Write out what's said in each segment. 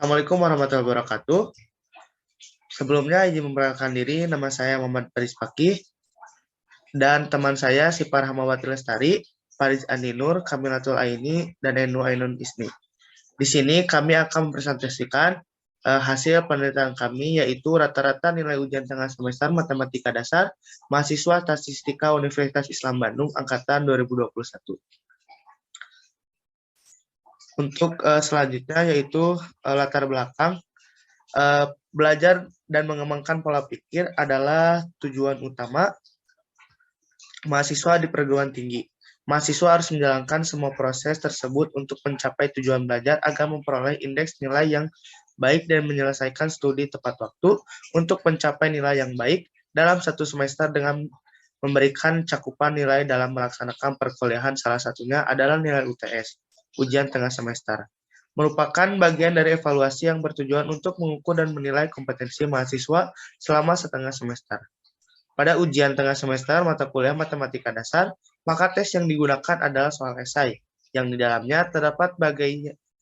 Assalamualaikum warahmatullahi wabarakatuh. Sebelumnya izin memperkenalkan diri, nama saya Muhammad Faris Fakih dan teman saya si Farhamawati Lestari, Faris Andi Nur, Kamilatul Aini, dan Enu Ainun Isni. Di sini kami akan mempresentasikan hasil penelitian kami, yaitu rata-rata nilai ujian tengah semester Matematika Dasar mahasiswa Statistika Universitas Islam Bandung angkatan 2021. Untuk selanjutnya yaitu latar belakang. Belajar dan mengembangkan pola pikir adalah tujuan utama mahasiswa di perguruan tinggi. Mahasiswa harus menjalankan semua proses tersebut untuk mencapai tujuan belajar agar memperoleh indeks nilai yang baik dan menyelesaikan studi tepat waktu untuk mencapai nilai yang baik dalam satu semester dengan memberikan cakupan nilai dalam melaksanakan perkuliahan. Salah satunya adalah nilai UTS, ujian tengah semester. Merupakan bagian dari evaluasi yang bertujuan untuk mengukur dan menilai kompetensi mahasiswa selama setengah semester. Pada ujian tengah semester mata kuliah Matematika Dasar, maka tes yang digunakan adalah soal esai, yang di dalamnya terdapat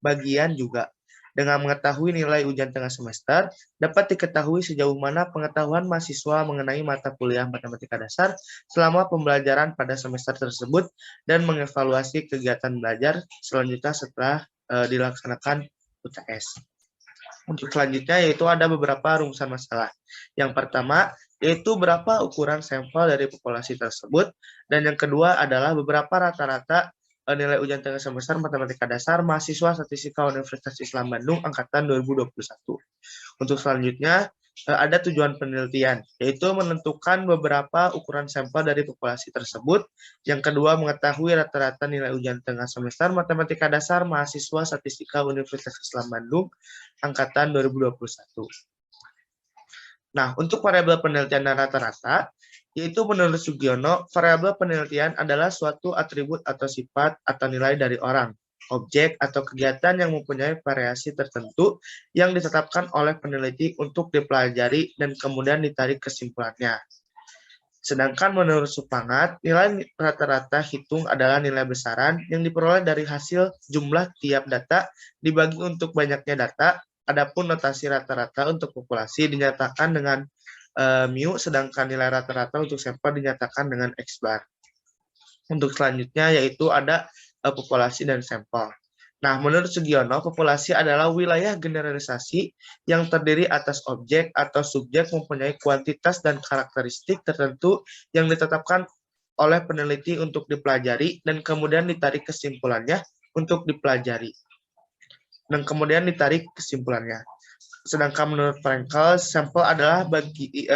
bagian juga. Dengan mengetahui nilai ujian tengah semester, dapat diketahui sejauh mana pengetahuan mahasiswa mengenai mata kuliah Matematika Dasar selama pembelajaran pada semester tersebut dan mengevaluasi kegiatan belajar selanjutnya setelah dilaksanakan UTS. Untuk selanjutnya yaitu ada beberapa rumusan masalah. Yang pertama yaitu berapa ukuran sampel dari populasi tersebut, dan yang kedua adalah beberapa rata-rata nilai ujian tengah semester Matematika Dasar mahasiswa Statistika Universitas Islam Bandung angkatan 2021. Untuk selanjutnya ada tujuan penelitian, yaitu menentukan beberapa ukuran sampel dari populasi tersebut. Yang kedua, mengetahui rata-rata nilai ujian tengah semester Matematika Dasar mahasiswa Statistika Universitas Islam Bandung angkatan 2021. Nah, untuk variabel penelitian dan rata-rata, yaitu menurut Sugiono, variabel penelitian adalah suatu atribut atau sifat atau nilai dari orang, objek, atau kegiatan yang mempunyai variasi tertentu yang ditetapkan oleh peneliti untuk dipelajari dan kemudian ditarik kesimpulannya. Sedangkan menurut Supangat, nilai rata-rata hitung adalah nilai besaran yang diperoleh dari hasil jumlah tiap data dibagi untuk banyaknya data. Adapun notasi rata-rata untuk populasi dinyatakan dengan mu, sedangkan nilai rata-rata untuk sampel dinyatakan dengan X bar. Untuk selanjutnya yaitu ada populasi dan sampel. Nah, menurut Sugiono, populasi adalah wilayah generalisasi yang terdiri atas objek atau subjek mempunyai kuantitas dan karakteristik tertentu yang ditetapkan oleh peneliti untuk dipelajari dan kemudian ditarik kesimpulannya untuk dipelajari. Dan kemudian ditarik kesimpulannya. Sedangkan menurut Frankel, sampel adalah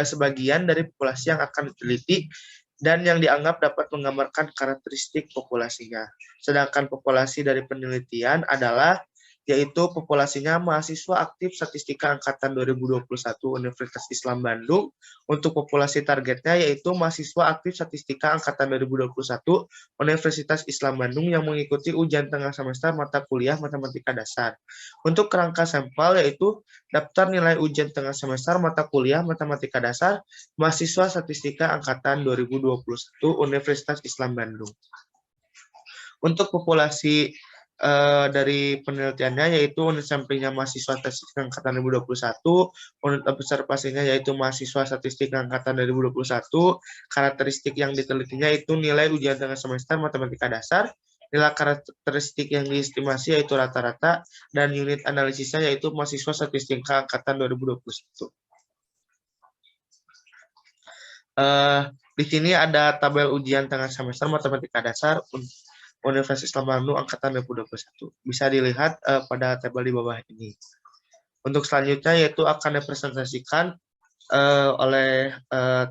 sebagian dari populasi yang akan diteliti dan yang dianggap dapat menggambarkan karakteristik populasinya. Sedangkan populasi dari penelitian adalah yaitu populasinya mahasiswa aktif Statistika Angkatan 2021 Universitas Islam Bandung. Untuk populasi targetnya yaitu mahasiswa aktif Statistika Angkatan 2021 Universitas Islam Bandung yang mengikuti ujian tengah semester mata kuliah Matematika Dasar. Untuk kerangka sampel yaitu daftar nilai ujian tengah semester mata kuliah Matematika Dasar mahasiswa Statistika Angkatan 2021 Universitas Islam Bandung. Untuk populasi dari penelitiannya yaitu unit samplingnya mahasiswa Statistika Angkatan 2021, unit observasinya yaitu mahasiswa Statistika Angkatan 2021, karakteristik yang ditelitinya itu nilai ujian tengah semester Matematika Dasar, nilai karakteristik yang diestimasi yaitu rata-rata, dan unit analisisnya yaitu mahasiswa Statistika Angkatan 2021. Di sini ada tabel ujian tengah semester Matematika Dasar Universitas Islam Bandung angkatan 2021. Bisa dilihat pada tabel di bawah ini. Untuk selanjutnya yaitu akan dipresentasikan oleh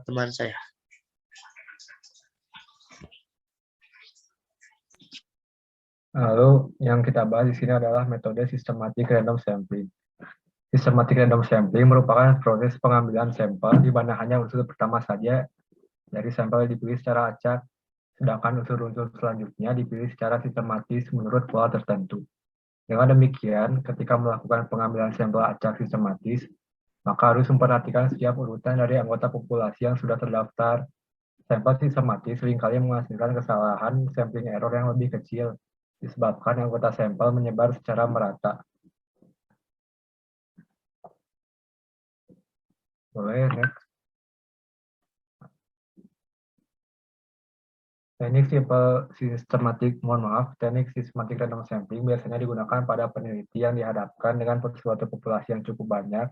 teman saya. Lalu yang kita bahas di sini adalah metode sistematik random sampling. Sistematik random sampling merupakan proses pengambilan sampel di mana hanya unsur pertama saja dari sampel dipilih secara acak, sedangkan unsur-unsur selanjutnya dipilih secara sistematis menurut pola tertentu. Dengan demikian, ketika melakukan pengambilan sampel acak sistematis, maka harus memperhatikan setiap urutan dari anggota populasi yang sudah terdaftar. Sampel sistematis seringkali menghasilkan kesalahan sampling error yang lebih kecil, disebabkan anggota sampel menyebar secara merata. Boleh, next. Teknik teknik sistematik random sampling biasanya digunakan pada peneliti yang dihadapkan dengan suatu populasi yang cukup banyak,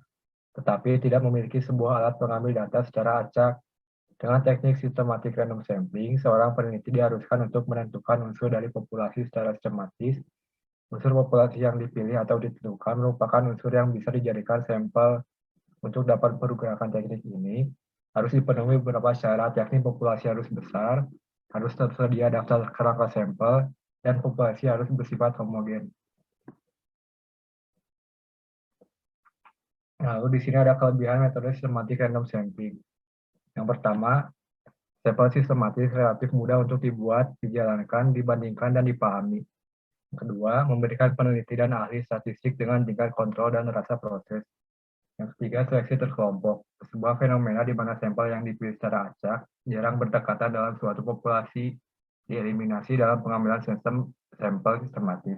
tetapi tidak memiliki sebuah alat pengambil data secara acak. Dengan teknik sistematik random sampling, seorang peneliti diharuskan untuk menentukan unsur dari populasi secara sistematis. Unsur populasi yang dipilih atau ditentukan merupakan unsur yang bisa dijadikan sampel. Untuk dapat pergerakan teknik ini, harus dipenuhi beberapa syarat, yakni populasi harus besar, harus tersedia daftar kerangka sampel, dan populasi harus bersifat homogen. Lalu di sini ada kelebihan metode sistematik random sampling. Yang pertama, sampel sistematis relatif mudah untuk dibuat, dijalankan, dibandingkan, dan dipahami. Yang kedua, memberikan peneliti dan ahli statistik dengan tingkat kontrol dan rasa proses. Yang ketiga, seleksi terkelompok. Sebuah fenomena di mana sampel yang dipilih secara acak jarang berdekatan dalam suatu populasi dieliminasi dalam pengambilan sistem sampel sistematis.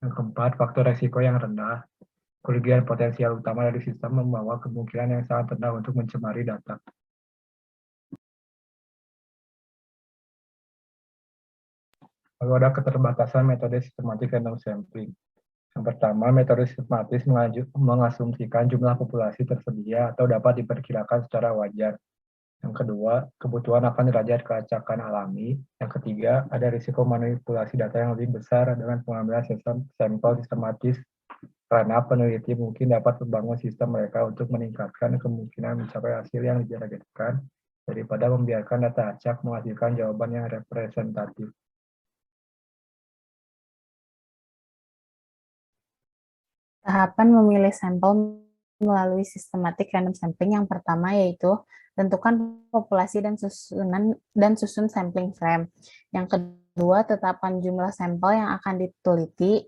Yang keempat, faktor resiko yang rendah. Kerugian potensial utama dari sistem membawa kemungkinan yang sangat rendah untuk mencemari data. Lalu ada keterbatasan metode sistematik random sampling. Yang pertama, metode sistematis mengasumsikan jumlah populasi tersedia atau dapat diperkirakan secara wajar. Yang kedua, kebutuhan akan derajat keacakan alami. Yang ketiga, ada risiko manipulasi data yang lebih besar dengan pengambilan sampel sistematis, karena peneliti mungkin dapat membangun sistem mereka untuk meningkatkan kemungkinan mencapai hasil yang ditargetkan, daripada membiarkan data acak menghasilkan jawaban yang representatif. Tahapan memilih sampel melalui sistematik random sampling yang pertama yaitu tentukan populasi dan susun sampling frame. Yang kedua, tetapkan jumlah sampel yang akan diteliti.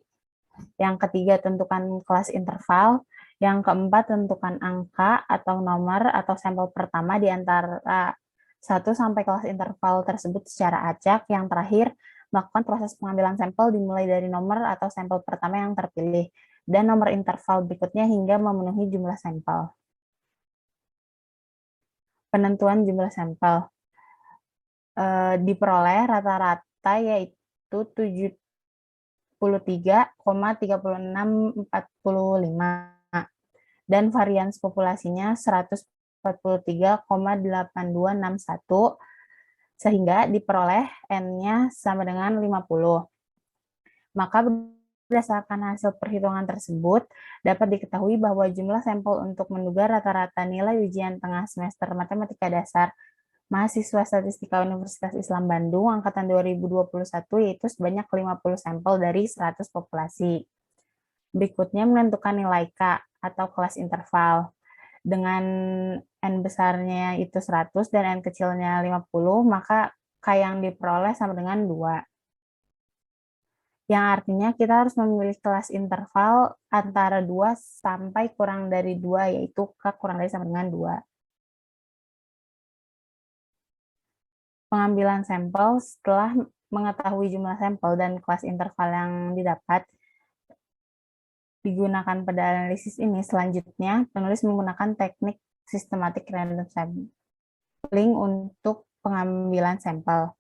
Yang ketiga, tentukan kelas interval. Yang keempat, tentukan angka atau nomor atau sampel pertama di antara 1 sampai kelas interval tersebut secara acak. Yang terakhir, melakukan proses pengambilan sampel dimulai dari nomor atau sampel pertama yang terpilih dan nomor interval berikutnya hingga memenuhi jumlah sampel. Penentuan jumlah sampel diperoleh rata-rata yaitu 73,3645 dan varians populasinya 143,8261 sehingga diperoleh N-nya sama dengan 50. Maka berdasarkan hasil perhitungan tersebut, dapat diketahui bahwa jumlah sampel untuk menduga rata-rata nilai ujian tengah semester Matematika Dasar mahasiswa Statistika Universitas Islam Bandung angkatan 2021 yaitu sebanyak 50 sampel dari 100 populasi. Berikutnya menentukan nilai K atau kelas interval. Dengan N besarnya itu 100 dan N kecilnya 50, maka K yang diperoleh sama dengan 2. Yang artinya kita harus memilih kelas interval antara 2 sampai kurang dari 2, yaitu K kurang dari sama dengan 2. Pengambilan sampel setelah mengetahui jumlah sampel dan kelas interval yang didapat, digunakan pada analisis ini. Selanjutnya, penulis menggunakan teknik sistematik random sampling untuk pengambilan sampel.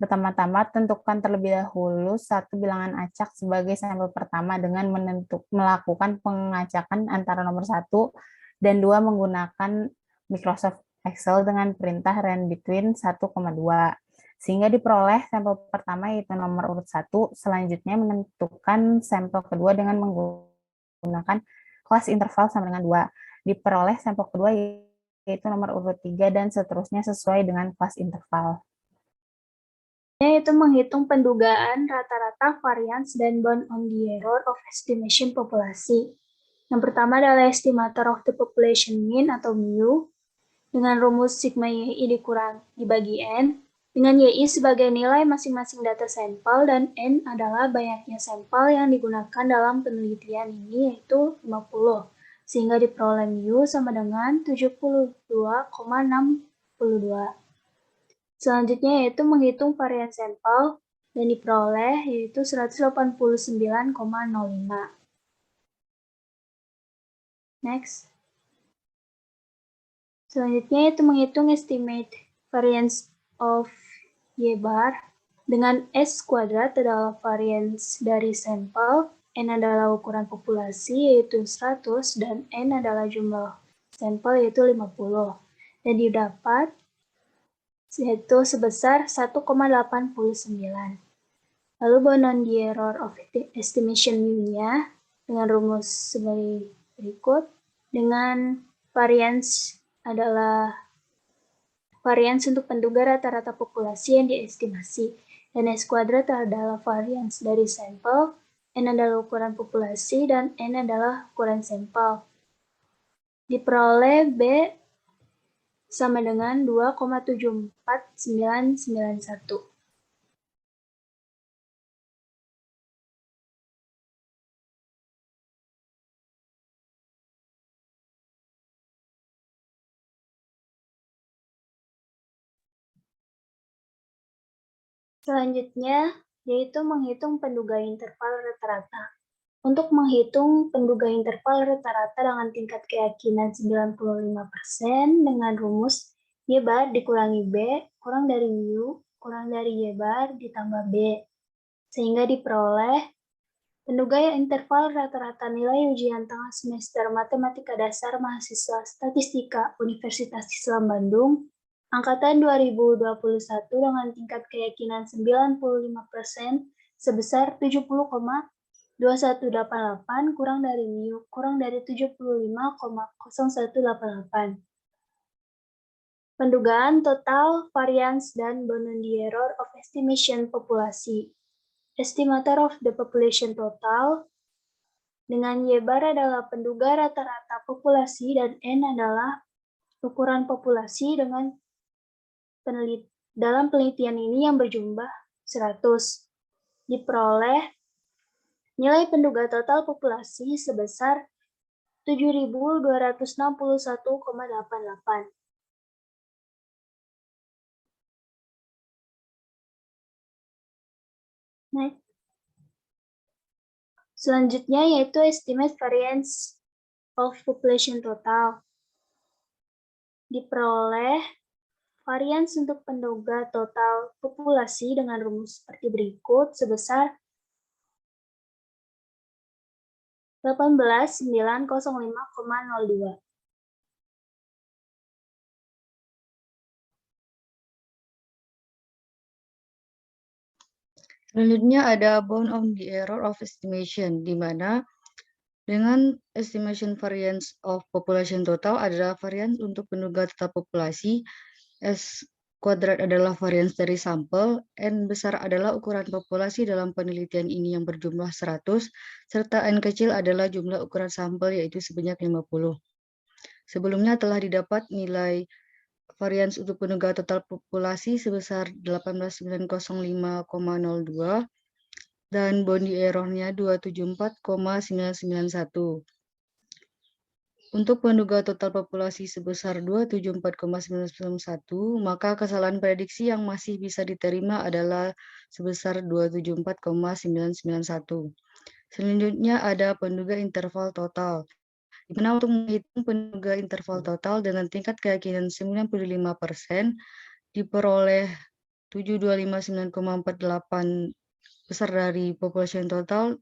Pertama-tama, tentukan terlebih dahulu satu bilangan acak sebagai sampel pertama dengan melakukan pengacakan antara nomor 1 dan 2 menggunakan Microsoft Excel dengan perintah rand between 1,2. Sehingga diperoleh sampel pertama yaitu nomor urut 1, selanjutnya menentukan sampel kedua dengan menggunakan kelas interval sama dengan 2. Diperoleh sampel kedua yaitu nomor urut 3 dan seterusnya sesuai dengan kelas interval. Yaitu menghitung pendugaan rata-rata variance dan bound on the error of estimation populasi. Yang pertama adalah estimator of the population mean atau mu dengan rumus sigma yi dikurang dibagi n dengan yi sebagai nilai masing-masing data sampel dan n adalah banyaknya sampel yang digunakan dalam penelitian ini yaitu 50 sehingga diperoleh mu sama dengan 72,62. Selanjutnya yaitu menghitung varian sampel dan diperoleh yaitu 189,05. Next. Selanjutnya itu menghitung estimate variance of Y bar dengan S kuadrat adalah variance dari sampel, N adalah ukuran populasi yaitu 100 dan N adalah jumlah sampel yaitu 50. Dan didapat yaitu sebesar 1,89. Lalu bound the error of estimation mu-nya dengan rumus sebagai berikut. Dengan variance adalah variance untuk penduga rata-rata populasi yang diestimasi, dan S kuadrat adalah variance dari sampel, N adalah ukuran populasi, dan N adalah ukuran sampel. Diperoleh B sama dengan 2,74991. Selanjutnya, yaitu menghitung penduga interval rata-rata. Untuk menghitung penduga interval rata-rata dengan tingkat keyakinan 95% dengan rumus Y bar dikurangi B kurang dari mu kurang dari Y bar ditambah B. Sehingga diperoleh penduga interval rata-rata nilai ujian tengah semester Matematika Dasar Mahasiswa Statistika Universitas Islam Bandung Angkatan 2021 dengan tingkat keyakinan 95% sebesar 70,2188 kurang dari mu kurang dari 75,0188. Pendugaan total variance dan boundary error of estimation populasi. Estimator of the population total dengan Y bar adalah penduga rata-rata populasi dan N adalah ukuran populasi dengan dalam penelitian ini yang berjumlah 100. Diperoleh nilai penduga total populasi sebesar 7.261,88. Next. Selanjutnya yaitu estimate variance of population total. Diperoleh variance untuk penduga total populasi dengan rumus seperti berikut sebesar 18.905,02. Selanjutnya ada bound on the error of estimation, di mana dengan estimation variance of population total adalah variance untuk penduga total populasi, S kuadrat adalah variance dari sampel, N besar adalah ukuran populasi dalam penelitian ini yang berjumlah 100, serta N kecil adalah jumlah ukuran sampel yaitu sebanyak 50. Sebelumnya telah didapat nilai variance untuk penduga total populasi sebesar 18.905,02 dan boundary error-nya 274,991. Untuk penduga total populasi sebesar 274,991, maka kesalahan prediksi yang masih bisa diterima adalah sebesar 274,991. Selanjutnya ada penduga interval total. Di mana untuk menghitung penduga interval total dengan tingkat keyakinan 95% diperoleh 725,948 besar dari population total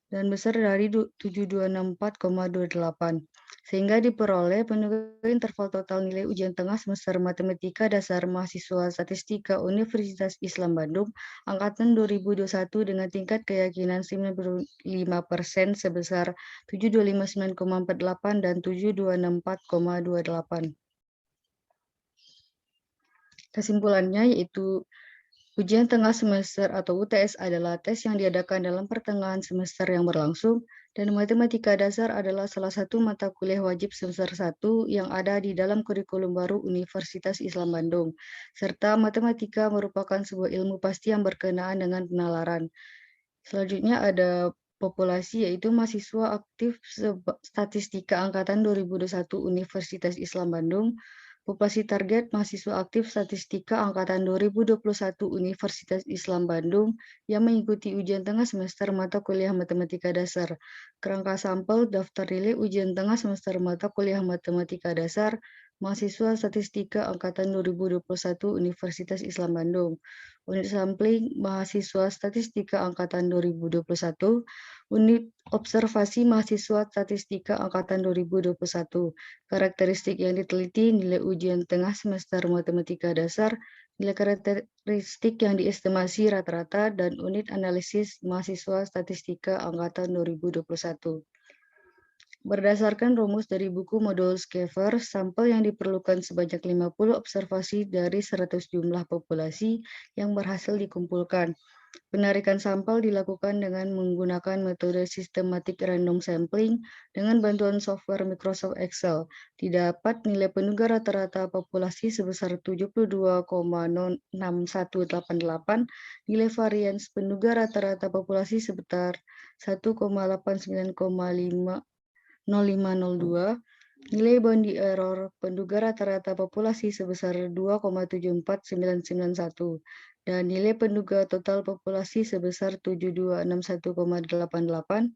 dan besar dari 7264,28. Sehingga diperoleh penduga interval total nilai ujian tengah semester Matematika Dasar Mahasiswa Statistika Universitas Islam Bandung Angkatan 2021 dengan tingkat keyakinan 95% sebesar 7259,48 dan 7264,28. Kesimpulannya yaitu ujian tengah semester atau UTS adalah tes yang diadakan dalam pertengahan semester yang berlangsung, dan Matematika Dasar adalah salah satu mata kuliah wajib semester 1 yang ada di dalam kurikulum baru Universitas Islam Bandung, serta matematika merupakan sebuah ilmu pasti yang berkenaan dengan penalaran. Selanjutnya ada populasi, yaitu mahasiswa aktif statistika angkatan 2021 Universitas Islam Bandung. Populasi target mahasiswa aktif statistika angkatan 2021 Universitas Islam Bandung yang mengikuti ujian tengah semester mata kuliah Matematika Dasar. Kerangka sampel daftar nilai ujian tengah semester mata kuliah Matematika Dasar mahasiswa Statistika Angkatan 2021 Universitas Islam Bandung. Unit sampling mahasiswa Statistika Angkatan 2021, unit observasi mahasiswa Statistika Angkatan 2021. Karakteristik yang diteliti, nilai ujian tengah semester Matematika Dasar, nilai karakteristik yang diestimasi rata-rata, dan unit analisis mahasiswa Statistika Angkatan 2021. Berdasarkan rumus dari buku modul Schaeffer, sampel yang diperlukan sebanyak 50 observasi dari 100 jumlah populasi yang berhasil dikumpulkan. Penarikan sampel dilakukan dengan menggunakan metode sistematik random sampling dengan bantuan software Microsoft Excel. Didapat nilai penugar rata-rata populasi sebesar 72,6188, nilai varians penugar rata-rata populasi sebesar 1,89,50502, nilai boundary error penduga rata-rata populasi sebesar 2,74991, dan nilai penduga total populasi sebesar 7261,88,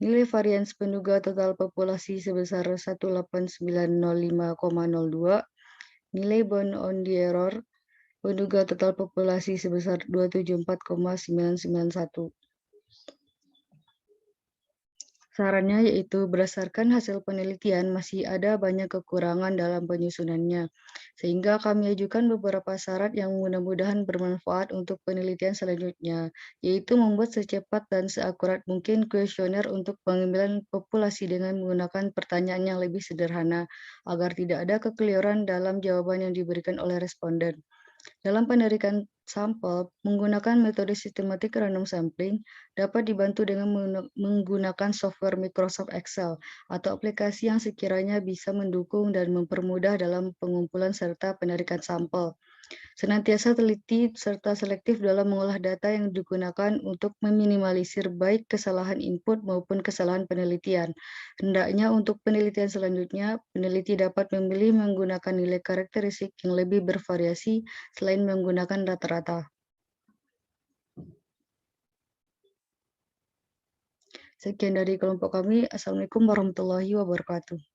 nilai varians penduga total populasi sebesar 18905,02, nilai bound on the error penduga total populasi sebesar 274,991. Sarannya yaitu berdasarkan hasil penelitian masih ada banyak kekurangan dalam penyusunannya, sehingga kami ajukan beberapa syarat yang mudah-mudahan bermanfaat untuk penelitian selanjutnya, yaitu membuat secepat dan seakurat mungkin kuesioner untuk pengambilan populasi dengan menggunakan pertanyaan yang lebih sederhana, agar tidak ada kekeliruan dalam jawaban yang diberikan oleh responden. Dalam penarikan sampel, menggunakan metode sistematik random sampling dapat dibantu dengan menggunakan software Microsoft Excel atau aplikasi yang sekiranya bisa mendukung dan mempermudah dalam pengumpulan serta penarikan sampel. Senantiasa teliti serta selektif dalam mengolah data yang digunakan untuk meminimalisir baik kesalahan input maupun kesalahan penelitian. Hendaknya untuk penelitian selanjutnya, peneliti dapat memilih menggunakan nilai karakteristik yang lebih bervariasi selain menggunakan rata-rata. Sekian dari kelompok kami. Assalamualaikum warahmatullahi wabarakatuh.